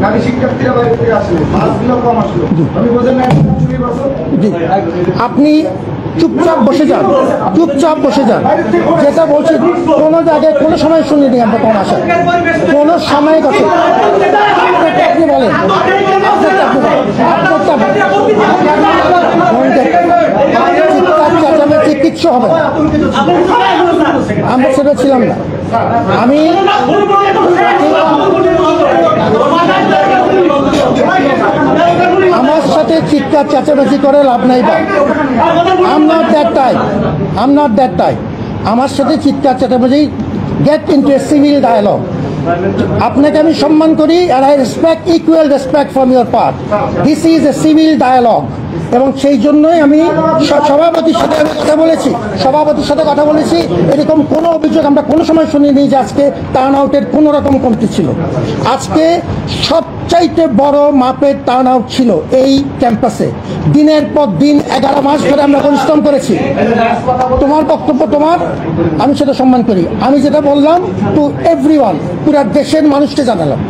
নারী শিক্ষার্থীরা বাইরে থেকে আসলে মাসগুলো কম আসলো, আমি বোঝেন না আপনি চুপচাপ বসে যান, চুপচাপ বসে যান। যেটা বলছি কোনো জায়গায় কোনো সময় শুনিনি আমরা কম আসা, কোনো সময় কথা আপনি বলেন চেঁচামেচি কিচ্ছু হবে না, আমরা সেটা ছিলাম না। আমি আমার সাথে চিৎকার চেঁচামেচি করে লাভ নাই ভাই। I'm not that type. আমার সাথে চিৎকার চেঁচামেচি, get into a civil dialogue. আপনাকে আমি সম্মান করি, and I respect equal respect from your part. This is a civil dialogue. এবং সেই জন্যই আমি সভাপতির সাথে কথা বলেছি। এরকম কোনো অভিযোগ আমরা কোনো সময় শুনিনি যে আজকে টার্ন আউটের কোনো রকম কমতি ছিল। আজকে সবচাইতে বড় মাপের টার্ন আউট ছিল এই ক্যাম্পাসে। দিনের পর দিন 11 মাস ধরে আমরা পরিশ্রম করেছি। তোমার বক্তব্য তোমার, আমি সেটা সম্মান করি। আমি যেটা বললাম টু এভরিওয়ান, পুরা দেশের মানুষকে জানালাম।